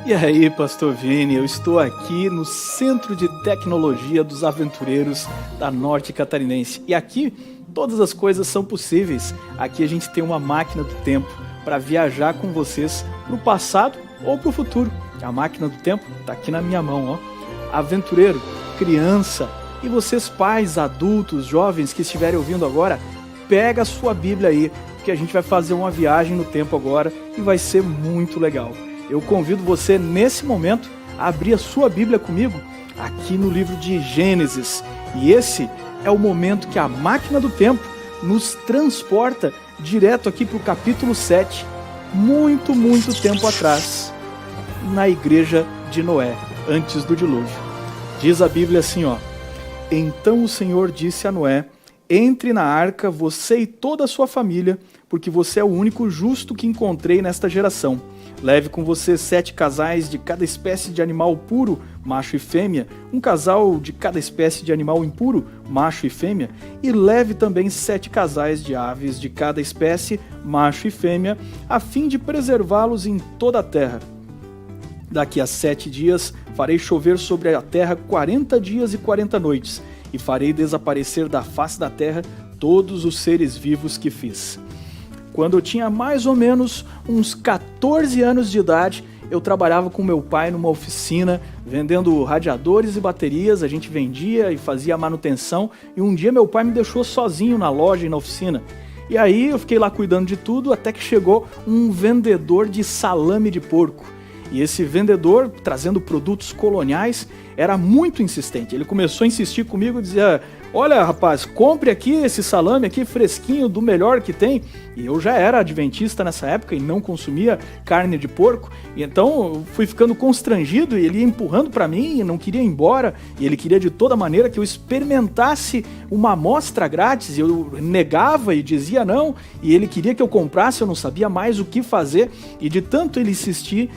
E aí, Pastor Vini, eu estou aqui no Centro de Tecnologia dos Aventureiros da Norte Catarinense. E aqui, todas as coisas são possíveis. Aqui a gente tem uma máquina do tempo para viajar com vocês para o passado ou para o futuro. A máquina do tempo está aqui na minha mão, ó. Aventureiro, criança e vocês pais, adultos, jovens que estiverem ouvindo agora, pega a sua Bíblia aí, porque a gente vai fazer uma viagem no tempo agora e vai ser muito legal. Eu convido você, nesse momento, a abrir a sua Bíblia comigo, aqui no livro de Gênesis. E esse é o momento que a máquina do tempo nos transporta direto aqui para o capítulo 7, muito tempo atrás, na igreja de Noé, antes do dilúvio. Diz a Bíblia assim, ó: Então o Senhor disse a Noé: Entre na arca, você e toda a sua família, porque você é o único justo que encontrei nesta geração. Leve com você 7 casais de cada espécie de animal puro, macho e fêmea, um casal de cada espécie de animal impuro, macho e fêmea, e leve também 7 casais de aves de cada espécie, macho e fêmea, a fim de preservá-los em toda a terra. Daqui a 7 dias farei chover sobre a terra 40 dias e 40 noites, e farei desaparecer da face da terra todos os seres vivos que fiz. Quando eu tinha mais ou menos uns 14 anos de idade, eu trabalhava com meu pai numa oficina, vendendo radiadores e baterias. A gente vendia e fazia a manutenção, e um dia meu pai me deixou sozinho na loja e na oficina. E aí eu fiquei lá cuidando de tudo, até que chegou um vendedor de salame de porco. E esse vendedor, trazendo produtos coloniais, era muito insistente. Ele começou a insistir comigo e dizia: Olha, rapaz, compre aqui esse salame aqui fresquinho, do melhor que tem. E eu já era adventista nessa época e não consumia carne de porco. E então eu fui ficando constrangido e ele ia empurrando para mim e não queria ir embora. E ele queria de toda maneira que eu experimentasse uma amostra grátis. E eu negava e dizia não. E ele queria que eu comprasse, eu não sabia mais o que fazer. E de tanto ele insistir,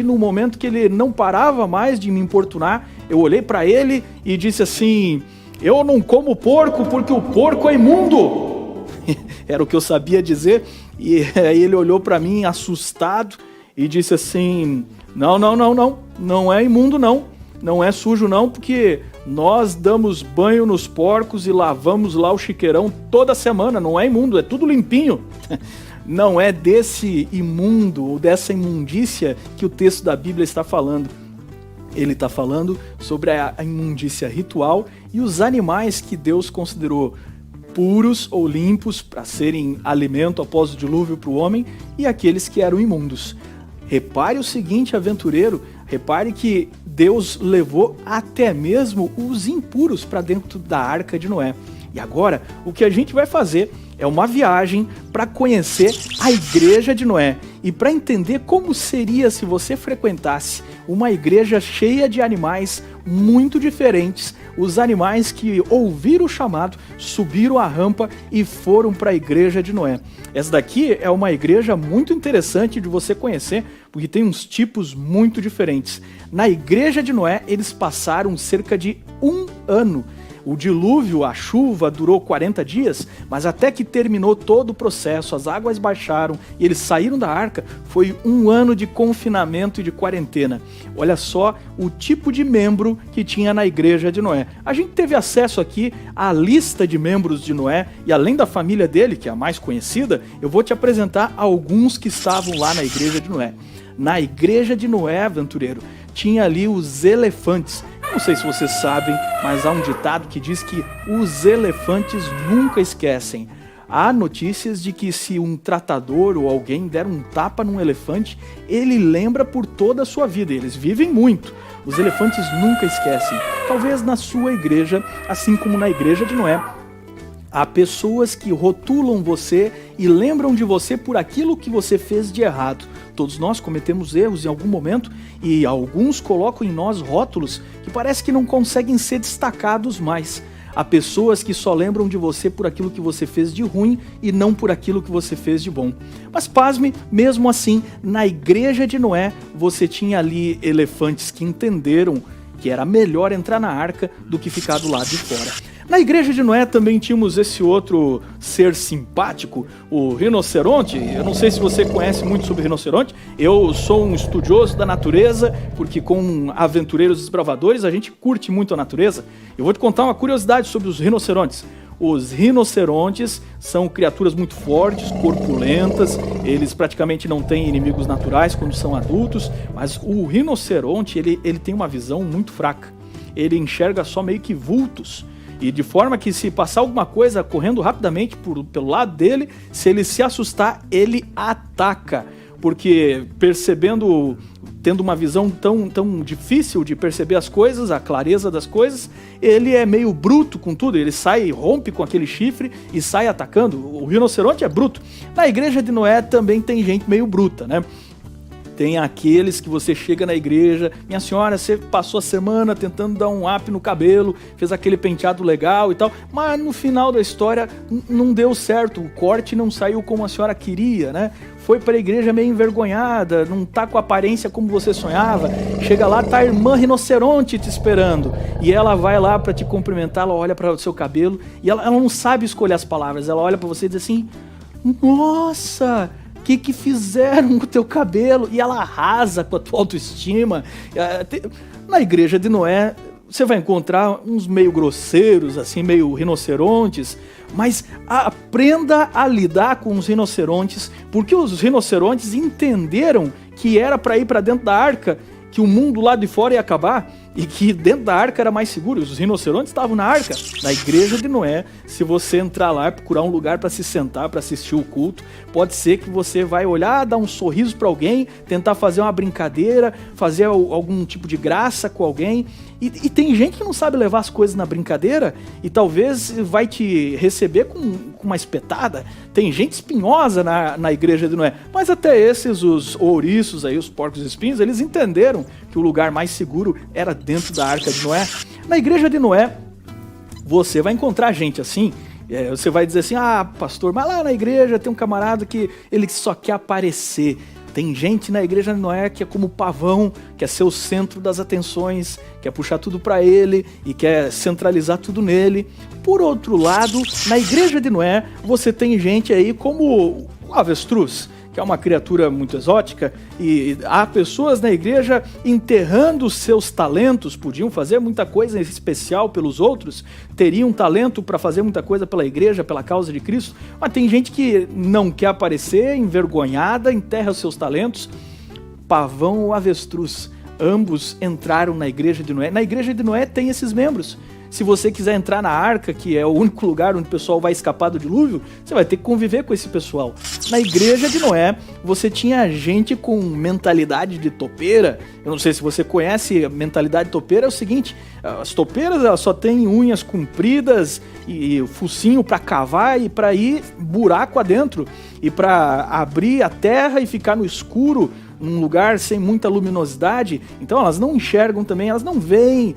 no momento que ele não parava mais de me importunar, eu olhei para ele e disse assim: Eu não como porco porque o porco é imundo. Era o que eu sabia dizer. E aí ele olhou para mim assustado e disse assim: Não é imundo não é sujo não, porque nós damos banho nos porcos e lavamos lá o chiqueirão toda semana, não é imundo, é tudo limpinho. Não é desse imundo ou dessa imundícia que o texto da Bíblia está falando. Ele está falando sobre a imundícia ritual e os animais que Deus considerou puros ou limpos para serem alimento após o dilúvio para o homem, e aqueles que eram imundos. Repare o seguinte, aventureiro, repare que Deus levou até mesmo os impuros para dentro da arca de Noé. E agora, o que a gente vai fazer é uma viagem para conhecer a igreja de Noé e para entender como seria se você frequentasse uma igreja cheia de animais muito diferentes, os animais que ouviram o chamado, subiram a rampa e foram para a igreja de Noé. Essa daqui é uma igreja muito interessante de você conhecer, porque tem uns tipos muito diferentes. Na igreja de Noé, eles passaram cerca de 1 ano. O dilúvio, a chuva, durou 40 dias, mas até que terminou todo o processo, as águas baixaram e eles saíram da arca, foi 1 ano de confinamento e de quarentena. Olha só o tipo de membro que tinha na igreja de Noé. A gente teve acesso aqui à lista de membros de Noé, e além da família dele, que é a mais conhecida, eu vou te apresentar alguns que estavam lá na igreja de Noé. Na igreja de Noé, aventureiro, tinha ali os elefantes. Não sei se vocês sabem, mas há um ditado que diz que os elefantes nunca esquecem. Há notícias de que se um tratador ou alguém der um tapa num elefante, ele lembra por toda a sua vida. Eles vivem muito. Os elefantes nunca esquecem. Talvez na sua igreja, assim como na igreja de Noé, há pessoas que rotulam você e lembram de você por aquilo que você fez de errado. Todos nós cometemos erros em algum momento e alguns colocam em nós rótulos que parece que não conseguem ser destacados mais. Há pessoas que só lembram de você por aquilo que você fez de ruim e não por aquilo que você fez de bom. Mas pasme, mesmo assim, na igreja de Noé, você tinha ali elefantes que entenderam que era melhor entrar na arca do que ficar do lado de fora. Na igreja de Noé também tínhamos esse outro ser simpático, o rinoceronte. Eu não sei se você conhece muito sobre rinoceronte, eu sou um estudioso da natureza, porque com aventureiros desbravadores a gente curte muito a natureza. Eu vou te contar uma curiosidade sobre os rinocerontes. Os rinocerontes são criaturas muito fortes, corpulentas, eles praticamente não têm inimigos naturais quando são adultos, mas o rinoceronte ele tem uma visão muito fraca, ele enxerga só meio que vultos. E de forma que se passar alguma coisa correndo rapidamente pelo lado dele, se ele se assustar, ele ataca. Porque tendo uma visão tão difícil de perceber as coisas, a clareza das coisas, ele é meio bruto com tudo, ele rompe com aquele chifre e sai atacando. O rinoceronte é bruto. Na igreja de Noé também tem gente meio bruta, né? Tem aqueles que você chega na igreja, minha senhora, você passou a semana tentando dar um up no cabelo, fez aquele penteado legal e tal, mas no final da história não deu certo, o corte não saiu como a senhora queria, né? Foi para a igreja meio envergonhada, não tá com a aparência como você sonhava. Chega lá, tá a irmã rinoceronte te esperando. E ela vai lá para te cumprimentar, ela olha para o seu cabelo e ela não sabe escolher as palavras. Ela olha para você e diz assim: nossa, que fizeram com o teu cabelo? E ela arrasa com a tua autoestima. Na igreja de Noé, você vai encontrar uns meio grosseiros, assim, meio rinocerontes, mas aprenda a lidar com os rinocerontes, porque os rinocerontes entenderam que era para ir para dentro da arca, que o mundo lá de fora ia acabar e que dentro da arca era mais seguro. Os rinocerontes estavam na arca. Na igreja de Noé, se você entrar lá e procurar um lugar para se sentar, para assistir o culto, pode ser que você vai olhar, dar um sorriso para alguém, tentar fazer uma brincadeira, fazer algum tipo de graça com alguém. E tem gente que não sabe levar as coisas na brincadeira e talvez vai te receber com uma espetada. Tem gente espinhosa na igreja de Noé. Mas até esses, os ouriços aí, os porcos espinhos, eles entenderam que o lugar mais seguro era dentro da arca de Noé. Na igreja de Noé, você vai encontrar gente assim. Você vai dizer assim: ah, pastor, mas lá na igreja tem um camarada que ele só quer aparecer. Tem gente na igreja de Noé que é como pavão, quer ser o centro das atenções, quer puxar tudo para ele e quer centralizar tudo nele. Por outro lado, na igreja de Noé, você tem gente aí como o avestruz, que é uma criatura muito exótica, e há pessoas na igreja enterrando seus talentos, podiam fazer muita coisa especial pelos outros, teriam talento para fazer muita coisa pela igreja, pela causa de Cristo, mas tem gente que não quer aparecer, envergonhada, enterra os seus talentos. Pavão ou avestruz, ambos entraram na igreja de Noé. Na igreja de Noé tem esses membros. Se você quiser entrar na arca, que é o único lugar onde o pessoal vai escapar do dilúvio, você vai ter que conviver com esse pessoal. Na igreja de Noé, você tinha gente com mentalidade de topeira. Eu não sei se você conhece a mentalidade topeira, é o seguinte: as topeiras elas só têm unhas compridas e focinho para cavar e para ir buraco adentro e para abrir a terra e ficar no escuro, num lugar sem muita luminosidade. Então elas não enxergam também, elas não veem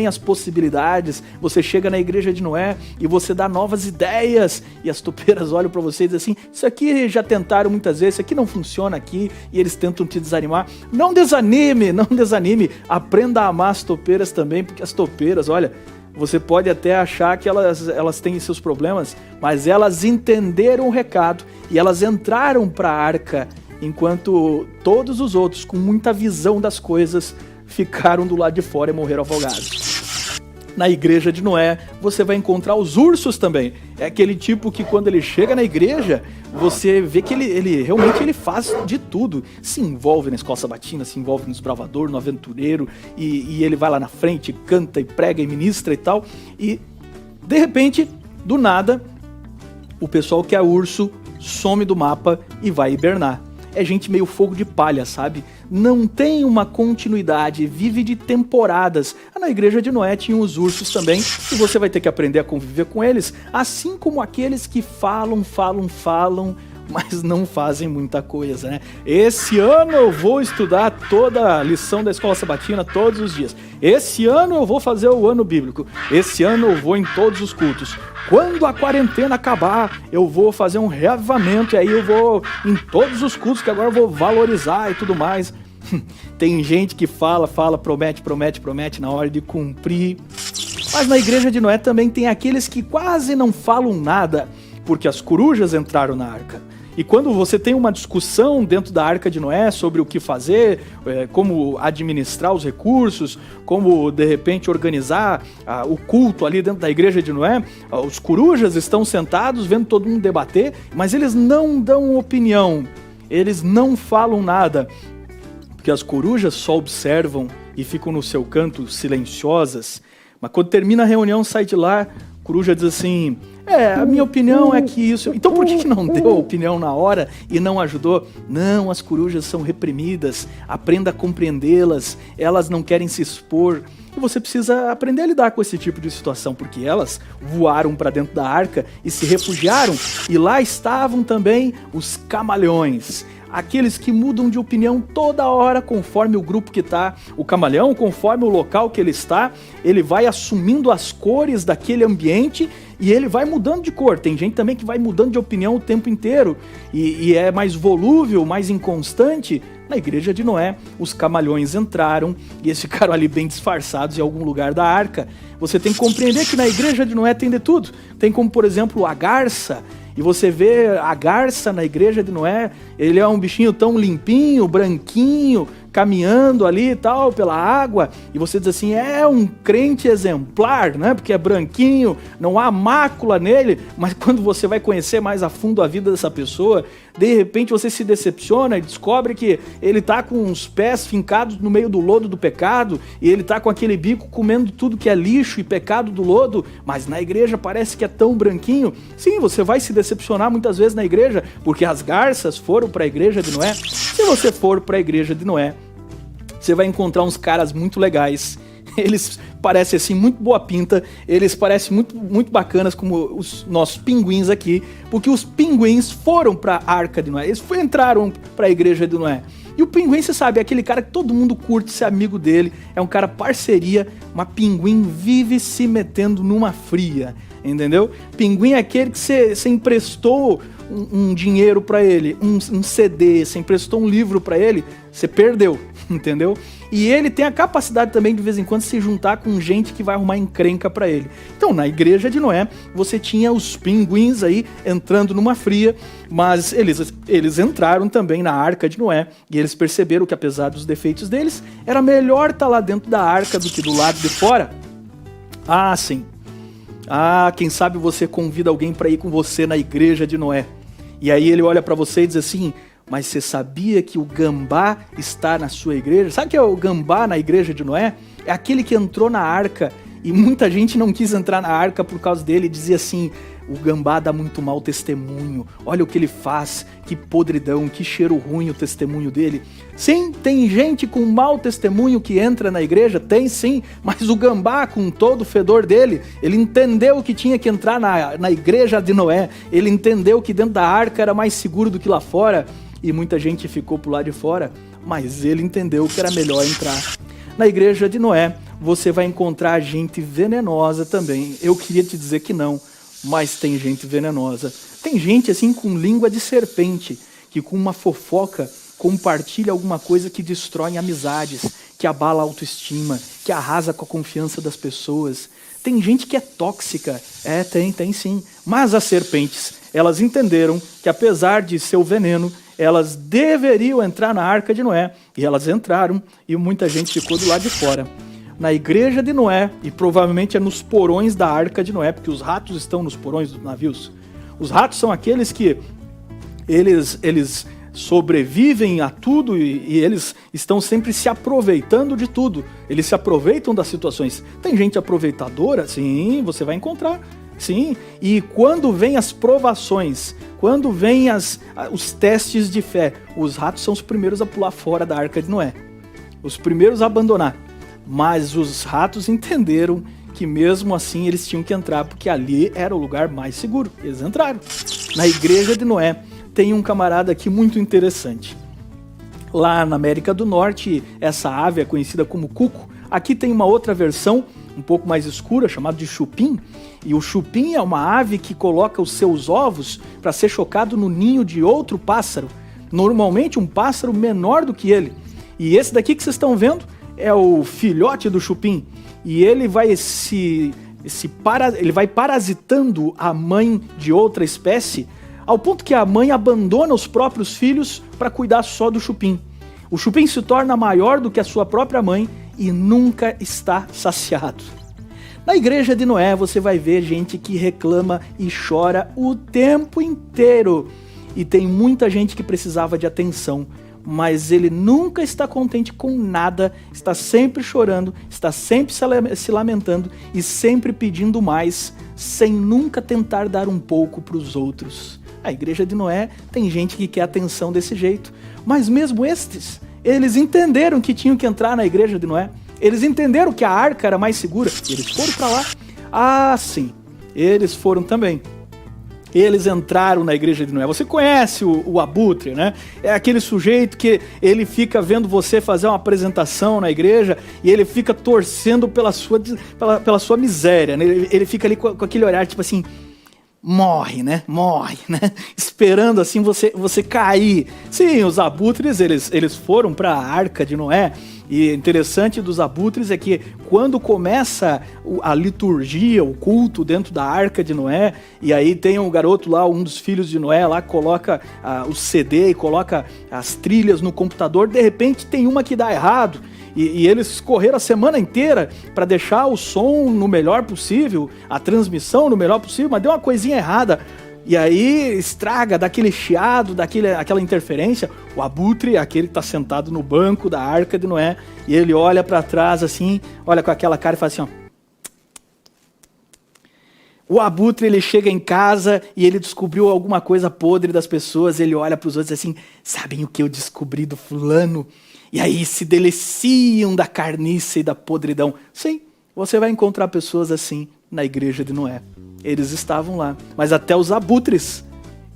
as possibilidades. Você chega na igreja de Noé e você dá novas ideias e as topeiras olham para você e dizem assim: isso aqui já tentaram muitas vezes, isso aqui não funciona aqui, e eles tentam te desanimar. Não desanime, aprenda a amar as topeiras também, porque as topeiras, olha, você pode até achar que elas têm seus problemas, mas elas entenderam o recado e elas entraram para a arca, enquanto todos os outros, com muita visão das coisas, ficaram do lado de fora e morreram afogados. Na igreja de Noé, você vai encontrar os ursos também. É aquele tipo que quando ele chega na igreja, você vê que ele realmente faz de tudo. Se envolve na escola sabatina, se envolve no desbravador, no aventureiro, e ele vai lá na frente, canta e prega e ministra e tal. E, de repente, do nada, o pessoal que é urso some do mapa e vai hibernar. É gente meio fogo de palha, sabe? Não tem uma continuidade, vive de temporadas. Na igreja de Noé tinha os ursos também, e você vai ter que aprender a conviver com eles, assim como aqueles que falam, mas não fazem muita coisa, né? Esse ano eu vou estudar toda a lição da escola sabatina todos os dias. Esse ano eu vou fazer o ano bíblico. Esse ano eu vou em todos os cultos. Quando a quarentena acabar, eu vou fazer um reavivamento e aí eu vou em todos os cultos que agora eu vou valorizar e tudo mais. Tem gente que fala, promete, na hora de cumprir, Mas na igreja de Noé também tem aqueles que quase não falam nada, porque as corujas entraram na arca. E quando você tem uma discussão dentro da Arca de Noé sobre o que fazer, como administrar os recursos, como de repente organizar o culto ali dentro da igreja de Noé, os corujas estão sentados vendo todo mundo debater, mas eles não dão opinião, eles não falam nada, porque as corujas só observam e ficam no seu canto silenciosas. Mas quando termina a reunião, sai de lá, a coruja diz assim: a minha opinião é que isso... Então por que não deu a opinião na hora e não ajudou? Não, as corujas são reprimidas, aprenda a compreendê-las, elas não querem se expor. E você precisa aprender a lidar com esse tipo de situação, porque elas voaram para dentro da arca e se refugiaram, e lá estavam também os camaleões. Aqueles que mudam de opinião toda hora conforme o grupo que está. O camaleão, conforme o local que ele está, ele vai assumindo as cores daquele ambiente e ele vai mudando de cor. Tem gente também que vai mudando de opinião o tempo inteiro e é mais volúvel, mais inconstante. Na igreja de Noé, os camaleões entraram e eles ficaram ali bem disfarçados em algum lugar da arca. Você tem que compreender que na igreja de Noé tem de tudo. Tem como, por exemplo, a garça. E você vê a garça na igreja de Noé, ele é um bichinho tão limpinho, branquinho, caminhando ali e tal, pela água, e você diz assim, é um crente exemplar, né? Porque é branquinho, não há mácula nele, mas quando você vai conhecer mais a fundo a vida dessa pessoa, de repente você se decepciona e descobre que ele tá com os pés fincados no meio do lodo do pecado, e ele tá com aquele bico comendo tudo que é lixo e pecado do lodo, mas na igreja parece que é tão branquinho. Sim, você vai se decepcionar muitas vezes na igreja, porque as garças foram para a igreja de Noé. Se você for para a igreja de Noé, você vai encontrar uns caras muito legais. Eles parecem assim muito boa pinta, eles parecem muito bacanas como os nossos pinguins aqui, porque os pinguins foram para a Arca de Noé, eles entraram para a igreja de Noé. E o pinguim, você sabe, é aquele cara que todo mundo curte ser amigo dele, é um cara parceria, mas pinguim vive se metendo numa fria, entendeu? Pinguim é aquele que você emprestou um dinheiro para ele, um CD, você emprestou um livro para ele, você perdeu, entendeu? E ele tem a capacidade também de vez em quando se juntar com gente que vai arrumar encrenca para ele. Então na igreja de Noé você tinha os pinguins aí entrando numa fria, mas eles entraram também na arca de Noé e eles perceberam que apesar dos defeitos deles, era melhor estar lá dentro da arca do que do lado de fora. Ah, sim. Ah, quem sabe você convida alguém para ir com você na igreja de Noé. E aí ele olha para você e diz assim, mas você sabia que o gambá está na sua igreja? Sabe o que é o gambá na igreja de Noé? É aquele que entrou na arca e muita gente não quis entrar na arca por causa dele e dizia assim, o gambá dá muito mau testemunho, olha o que ele faz, que podridão, que cheiro ruim o testemunho dele. Sim, tem gente com mau testemunho que entra na igreja, tem sim, mas o gambá com todo o fedor dele, ele entendeu que tinha que entrar na igreja de Noé, ele entendeu que dentro da arca era mais seguro do que lá fora, e muita gente ficou pro lado de fora, mas ele entendeu que era melhor entrar. Na igreja de Noé, você vai encontrar gente venenosa também. Eu queria te dizer que não, mas tem gente venenosa. Tem gente assim com língua de serpente, que com uma fofoca compartilha alguma coisa que destrói amizades, que abala a autoestima, que arrasa com a confiança das pessoas. Tem gente que é tóxica, tem sim. Mas as serpentes, elas entenderam que apesar de seu veneno, elas deveriam entrar na Arca de Noé, e elas entraram, e muita gente ficou do lado de fora. Na igreja de Noé, e provavelmente é nos porões da Arca de Noé, porque os ratos estão nos porões dos navios. Os ratos são aqueles que eles sobrevivem a tudo e eles estão sempre se aproveitando de tudo. Eles se aproveitam das situações. Tem gente aproveitadora? Sim, você vai encontrar. Sim, e quando vem as provações, quando vem os testes de fé, os ratos são os primeiros a pular fora da Arca de Noé. Os primeiros a abandonar. Mas os ratos entenderam que mesmo assim eles tinham que entrar, porque ali era o lugar mais seguro. Eles entraram. Na igreja de Noé tem um camarada aqui muito interessante. Lá na América do Norte, essa ave é conhecida como cuco. Aqui tem uma outra versão, um pouco mais escura, chamada de chupim. E o chupim é uma ave que coloca os seus ovos para ser chocado no ninho de outro pássaro. Normalmente um pássaro menor do que ele. E esse daqui que vocês estão vendo é o filhote do chupim. e ele vai ele vai parasitando a mãe de outra espécie, ao ponto que a mãe abandona os próprios filhos para cuidar só do chupim. O chupim se torna maior do que a sua própria mãe e nunca está saciado. Na igreja de Noé você vai ver gente que reclama e chora o tempo inteiro. E tem muita gente que precisava de atenção, mas ele nunca está contente com nada, está sempre chorando, está sempre se lamentando e sempre pedindo mais, sem nunca tentar dar um pouco para os outros. A igreja de Noé tem gente que quer atenção desse jeito, mas mesmo estes, eles entenderam que tinham que entrar na igreja de Noé. Eles entenderam que a arca era mais segura e eles foram para lá. Ah, sim, eles foram também. Eles entraram na igreja de Noé. Você conhece o abutre, né? É aquele sujeito que ele fica vendo você fazer uma apresentação na igreja e ele fica torcendo pela sua miséria, né? Ele fica ali com aquele olhar tipo assim, morre, né? Esperando assim você cair. Sim, os abutres, eles foram para a arca de Noé. E interessante dos abutres é que quando começa a liturgia, o culto dentro da arca de Noé, e aí tem um garoto lá, um dos filhos de Noé lá, coloca o CD e coloca as trilhas no computador, de repente tem uma que dá errado, e eles correram a semana inteira para deixar o som no melhor possível, a transmissão no melhor possível, mas deu uma coisinha errada. E aí estraga, dá aquele chiado, aquela interferência. O abutre, aquele que está sentado no banco da arca de Noé, e ele olha para trás assim, olha com aquela cara e fala assim, ó. O abutre, ele chega em casa e ele descobriu alguma coisa podre das pessoas, ele olha para os outros assim, sabem o que eu descobri do fulano? E aí se deliciam da carniça e da podridão. Sim, você vai encontrar pessoas assim na igreja de Noé. Eles estavam lá, mas até os abutres,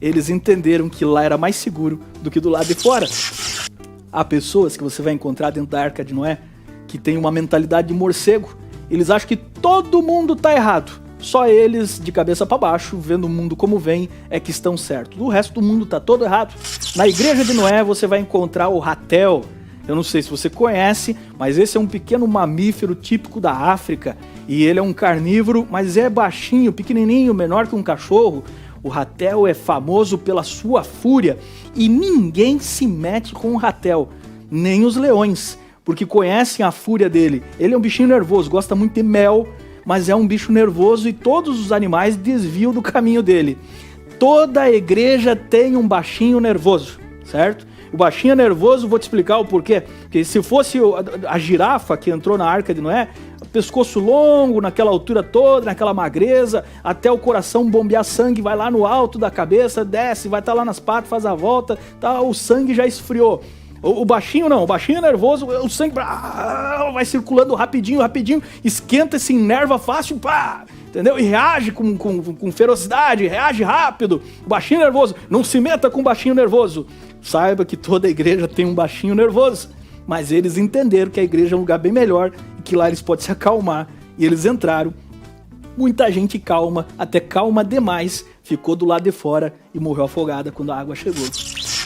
eles entenderam que lá era mais seguro do que do lado de fora. Há pessoas que você vai encontrar dentro da arca de Noé que tem uma mentalidade de morcego. Eles acham que todo mundo está errado. Só eles, de cabeça para baixo, vendo o mundo como vem, é que estão certos. O resto do mundo está todo errado. Na igreja de Noé você vai encontrar o ratel. Eu não sei se você conhece, mas esse é um pequeno mamífero típico da África. E ele é um carnívoro, mas é baixinho, pequenininho, menor que um cachorro. O ratel é famoso pela sua fúria e ninguém se mete com o ratel, nem os leões, porque conhecem a fúria dele. Ele é um bichinho nervoso, gosta muito de mel, mas é um bicho nervoso e todos os animais desviam do caminho dele. Toda a igreja tem um baixinho nervoso, certo? O baixinho é nervoso, vou te explicar o porquê. Porque se fosse a girafa que entrou na arca de Noé, pescoço longo, naquela altura toda, naquela magreza, até o coração bombear sangue, vai lá no alto da cabeça, desce, vai estar lá nas patas, faz a volta, tá, o sangue já esfriou. O baixinho não, o baixinho é nervoso, o sangue vai circulando rapidinho, esquenta, se enerva fácil, pá, entendeu? E reage com ferocidade, reage rápido. O baixinho nervoso, não se meta com o baixinho nervoso. Saiba que toda igreja tem um baixinho nervoso, mas eles entenderam que a igreja é um lugar bem melhor e que lá eles podem se acalmar. E eles entraram, muita gente calma, até calma demais, ficou do lado de fora e morreu afogada quando a água chegou.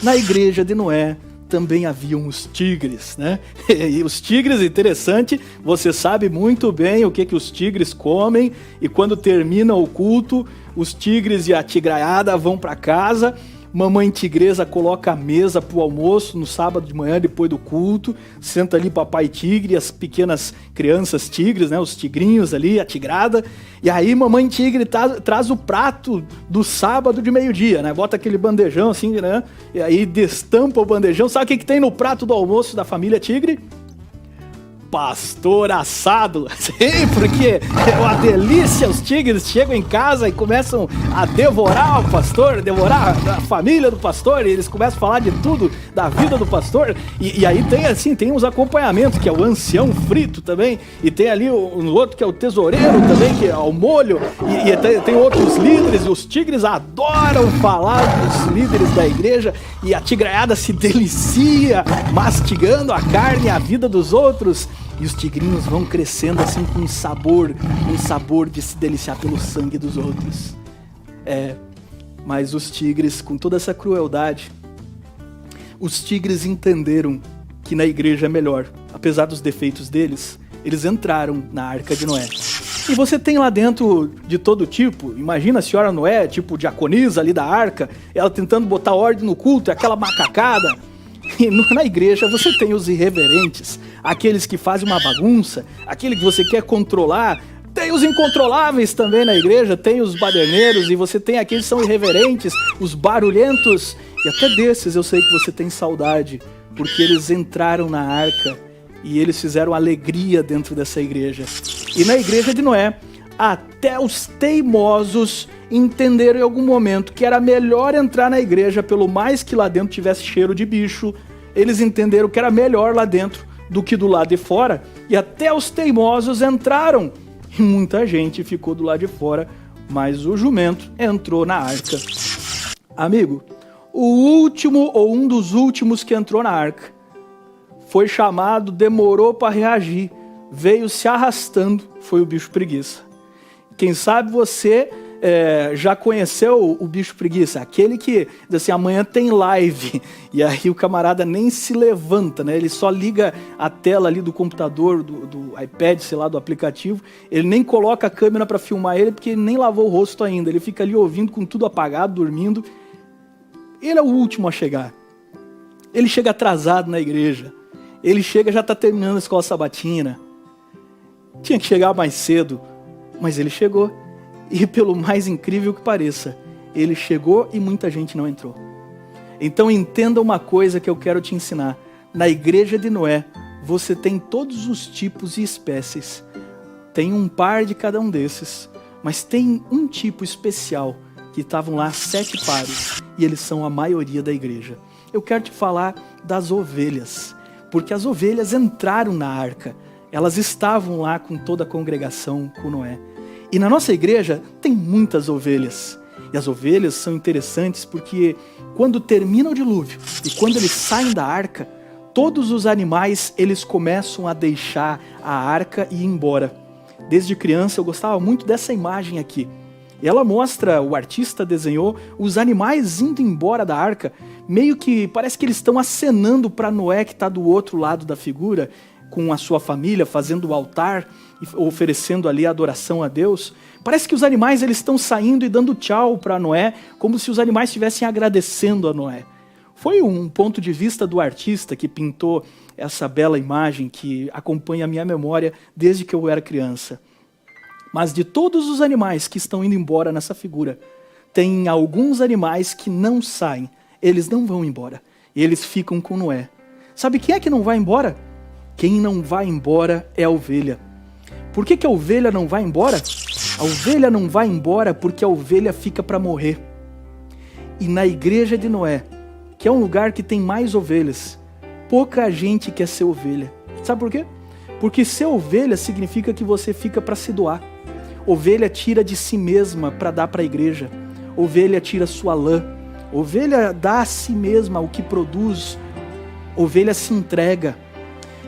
Na igreja de Noé também haviam os tigres, né? E os tigres, interessante, você sabe muito bem o que os tigres comem, e quando termina o culto, os tigres e a tigraiada vão para casa. Mamãe tigresa coloca a mesa pro almoço no sábado de manhã, depois do culto, senta ali papai tigre e as pequenas crianças tigres, né, os tigrinhos ali, a tigrada, e aí mamãe tigre traz o prato do sábado de meio-dia, né, bota aquele bandejão assim, né, e aí destampa o bandejão. Sabe o que tem no prato do almoço da família tigre? Pastor assado. Sim, porque é uma delícia. Os tigres chegam em casa e começam a devorar o pastor, devorar a família do pastor, e eles começam a falar de tudo da vida do pastor, e aí tem uns acompanhamentos, que é o ancião frito também, e tem ali um outro que é o tesoureiro também, que é ao molho, e tem outros líderes, e os tigres adoram falar dos líderes da igreja, e a tigraiada se delicia mastigando a carne e a vida dos outros. E os tigrinhos vão crescendo assim com um sabor de se deliciar pelo sangue dos outros. Mas os tigres, com toda essa crueldade, os tigres entenderam que na igreja é melhor. Apesar dos defeitos deles, eles entraram na Arca de Noé. E você tem lá dentro de todo tipo, imagina a senhora Noé, tipo diaconisa ali da arca, ela tentando botar ordem no culto, aquela macacada. E na igreja você tem os irreverentes, aqueles que fazem uma bagunça, aquele que você quer controlar. Tem os incontroláveis também na igreja, tem os baderneiros, e você tem aqueles que são irreverentes, os barulhentos. E até desses eu sei que você tem saudade, porque eles entraram na arca e eles fizeram alegria dentro dessa igreja. E na igreja de Noé, até os teimosos entenderam em algum momento que era melhor entrar na igreja, pelo mais que lá dentro tivesse cheiro de bicho, eles entenderam que era melhor lá dentro do que do lado de fora, e até os teimosos entraram. E muita gente ficou do lado de fora, mas o jumento entrou na arca. Amigo, o último ou um dos últimos que entrou na arca foi chamado, demorou para reagir, veio se arrastando, foi o bicho preguiça. Quem sabe você já conheceu o bicho preguiça, aquele que diz assim, amanhã tem live, e aí o camarada nem se levanta, né? Ele só liga a tela ali do computador, do iPad, sei lá, do aplicativo, ele nem coloca a câmera para filmar ele, porque ele nem lavou o rosto ainda, ele fica ali ouvindo com tudo apagado, dormindo. Ele é o último a chegar, ele chega atrasado na igreja, ele chega, já está terminando a escola sabatina, tinha que chegar mais cedo, mas ele chegou. E pelo mais incrível que pareça, ele chegou e muita gente não entrou. Então entenda uma coisa que eu quero te ensinar. Na igreja de Noé, você tem todos os tipos e espécies. Tem um par de cada um desses. Mas tem um tipo especial, que estavam lá 7 pares. E eles são a maioria da igreja. Eu quero te falar das ovelhas. Porque as ovelhas entraram na arca. Elas estavam lá com toda a congregação, com Noé. E na nossa igreja tem muitas ovelhas. E as ovelhas são interessantes porque quando termina o dilúvio e quando eles saem da arca, todos os animais eles começam a deixar a arca e ir embora. Desde criança eu gostava muito dessa imagem aqui. E ela mostra, o artista desenhou os animais indo embora da arca, meio que parece que eles estão acenando para Noé que está do outro lado da figura, com a sua família, fazendo o altar e oferecendo ali a adoração a Deus. Parece que os animais eles estão saindo e dando tchau para Noé, como se os animais estivessem agradecendo a Noé. Foi um ponto de vista do artista que pintou essa bela imagem que acompanha a minha memória desde que eu era criança. Mas de todos os animais que estão indo embora nessa figura, tem alguns animais que não saem, eles não vão embora, eles ficam com Noé. Sabe quem é que não vai embora? Quem não vai embora é a ovelha. Por que a ovelha não vai embora? A ovelha não vai embora porque a ovelha fica para morrer. E na igreja de Noé, que é um lugar que tem mais ovelhas, pouca gente quer ser ovelha. Sabe por quê? Porque ser ovelha significa que você fica para se doar. Ovelha tira de si mesma para dar para a igreja. Ovelha tira sua lã. Ovelha dá a si mesma o que produz. Ovelha se entrega.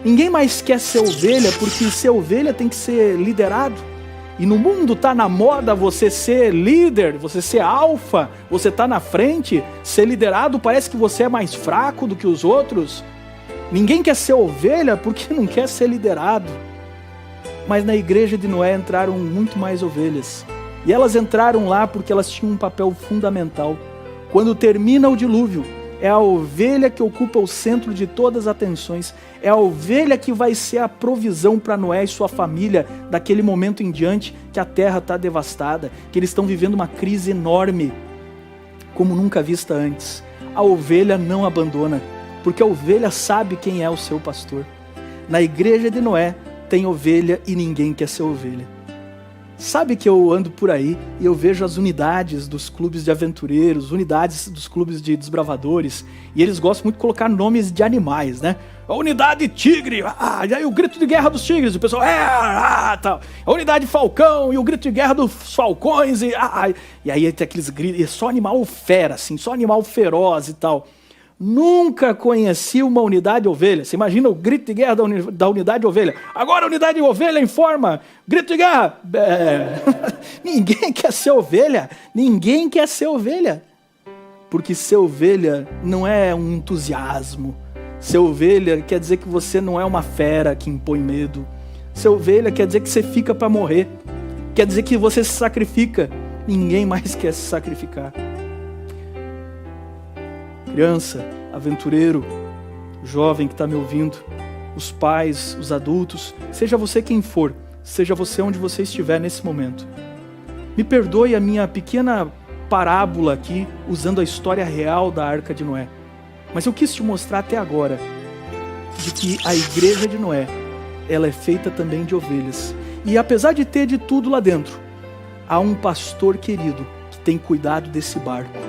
Ninguém mais quer ser ovelha, porque ser ovelha tem que ser liderado. E no mundo tá na moda você ser líder, você ser alfa, você tá na frente, ser liderado parece que você é mais fraco do que os outros. Ninguém quer ser ovelha porque não quer ser liderado. Mas na igreja de Noé entraram muito mais ovelhas. E elas entraram lá porque elas tinham um papel fundamental. Quando termina o dilúvio, é a ovelha que ocupa o centro de todas as atenções. É a ovelha que vai ser a provisão para Noé e sua família daquele momento em diante que a terra está devastada, que eles estão vivendo uma crise enorme, como nunca vista antes. A ovelha não abandona, porque a ovelha sabe quem é o seu pastor. Na igreja de Noé tem ovelha e ninguém quer ser ovelha. Sabe que eu ando por aí e eu vejo as unidades dos clubes de aventureiros, unidades dos clubes de desbravadores, e eles gostam muito de colocar nomes de animais, né? A unidade tigre, e aí o grito de guerra dos tigres, o pessoal, tal. A unidade falcão e o grito de guerra dos falcões, e aí tem aqueles gritos, e é só animal fera, assim, só animal feroz e tal. Nunca conheci uma unidade ovelha. Você imagina o grito de guerra da unidade ovelha. Agora a unidade ovelha informa. Grito de guerra. Ninguém quer ser ovelha. Ninguém quer ser ovelha. Porque ser ovelha não é um entusiasmo. Ser ovelha quer dizer que você não é uma fera que impõe medo. Ser ovelha quer dizer que você fica para morrer. Quer dizer que você se sacrifica. Ninguém mais quer se sacrificar. Criança, aventureiro, jovem que está me ouvindo, os pais, os adultos, seja você quem for, seja você onde você estiver nesse momento. Me perdoe a minha pequena parábola aqui, usando a história real da Arca de Noé. Mas eu quis te mostrar até agora de que a igreja de Noé, ela é feita também de ovelhas. E apesar de ter de tudo lá dentro, há um pastor querido que tem cuidado desse barco.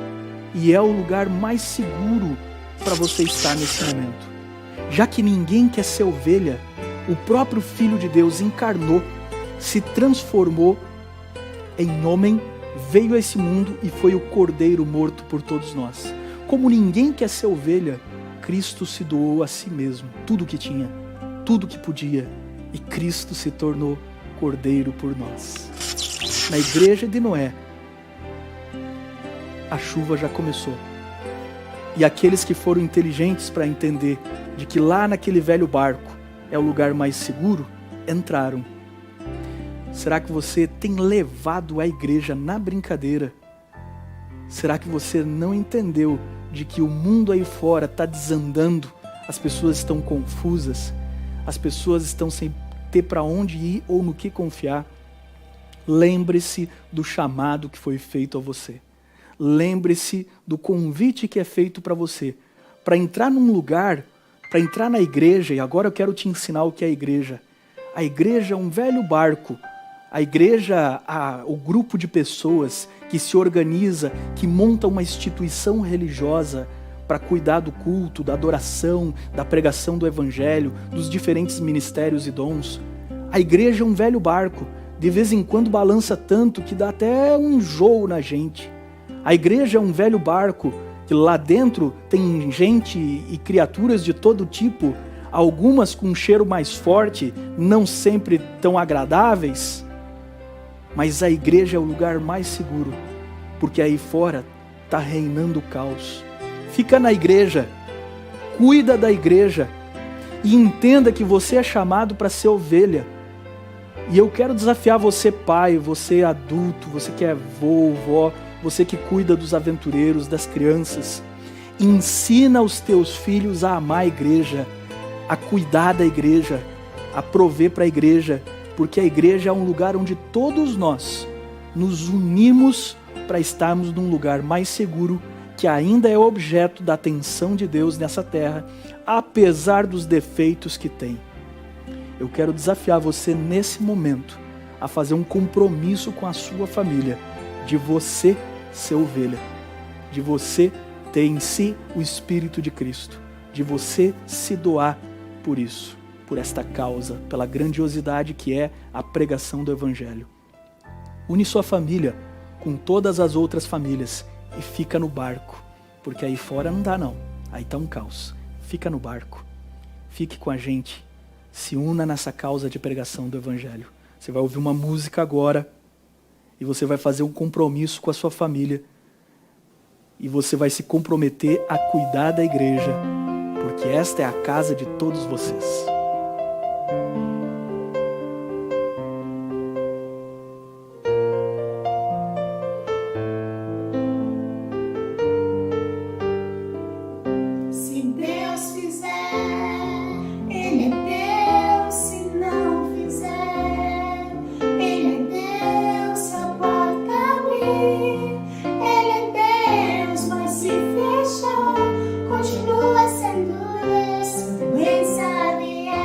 E é o lugar mais seguro para você estar nesse momento. Já que ninguém quer ser ovelha, o próprio Filho de Deus encarnou, se transformou em homem, veio a esse mundo e foi o Cordeiro morto por todos nós. Como ninguém quer ser ovelha, Cristo se doou a si mesmo, tudo que tinha, tudo que podia, e Cristo se tornou Cordeiro por nós. Na igreja de Noé, a chuva já começou. E aqueles que foram inteligentes para entender de que lá naquele velho barco é o lugar mais seguro, entraram. Será que você tem levado a igreja na brincadeira? Será que você não entendeu de que o mundo aí fora está desandando? As pessoas estão confusas, as pessoas estão sem ter para onde ir ou no que confiar. Lembre-se do chamado que foi feito a você. Lembre-se do convite que é feito para você, para entrar num lugar, para entrar na igreja, e agora eu quero te ensinar o que é a igreja. A igreja é um velho barco. A igreja, o grupo de pessoas que se organiza, que monta uma instituição religiosa para cuidar do culto, da adoração, da pregação do evangelho, dos diferentes ministérios e dons. A igreja é um velho barco, de vez em quando balança tanto que dá até um enjoo na gente. A igreja é um velho barco, que lá dentro tem gente e criaturas de todo tipo, algumas com um cheiro mais forte, não sempre tão agradáveis. Mas a igreja é o lugar mais seguro, porque aí fora está reinando o caos. Fica na igreja, cuida da igreja e entenda que você é chamado para ser ovelha. E eu quero desafiar você, pai, você adulto, você que é vô, vó, você que cuida dos aventureiros, das crianças. Ensina os teus filhos a amar a igreja, a cuidar da igreja, a prover para a igreja, porque a igreja é um lugar onde todos nós nos unimos para estarmos num lugar mais seguro, que ainda é objeto da atenção de Deus nessa terra, apesar dos defeitos que tem. Eu quero desafiar você nesse momento a fazer um compromisso com a sua família, de você ser ovelha, de você ter em si o Espírito de Cristo, de você se doar por isso, por esta causa, pela grandiosidade que é a pregação do Evangelho. Une sua família com todas as outras famílias e fica no barco, porque aí fora não dá não, aí tá um caos. Fica no barco, fique com a gente, se una nessa causa de pregação do Evangelho. Você vai ouvir uma música agora e você vai fazer um compromisso com a sua família e você vai se comprometer a cuidar da igreja, porque esta é a casa de todos vocês. Continua sendo esse, bem sabia.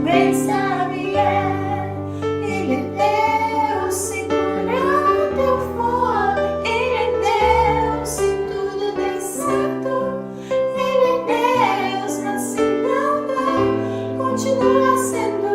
bem sabe Ele é Deus, segura teu fogo. Ele é Deus, se tudo der certo. Ele é Deus, mas se não der, continua sendo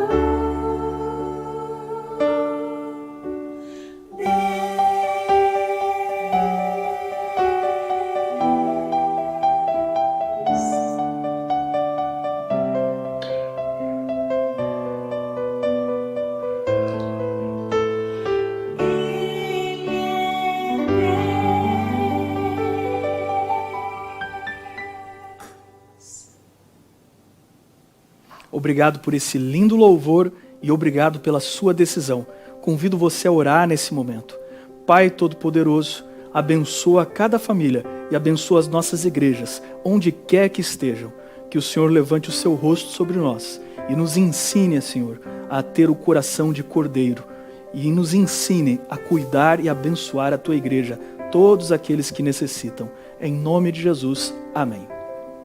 Obrigado por esse lindo louvor e obrigado pela sua decisão. Convido você a orar nesse momento. Pai Todo-Poderoso, abençoa cada família e abençoa as nossas igrejas, onde quer que estejam. Que o Senhor levante o seu rosto sobre nós e nos ensine, Senhor, a ter o coração de cordeiro. E nos ensine a cuidar e abençoar a tua igreja, todos aqueles que necessitam. Em nome de Jesus, amém.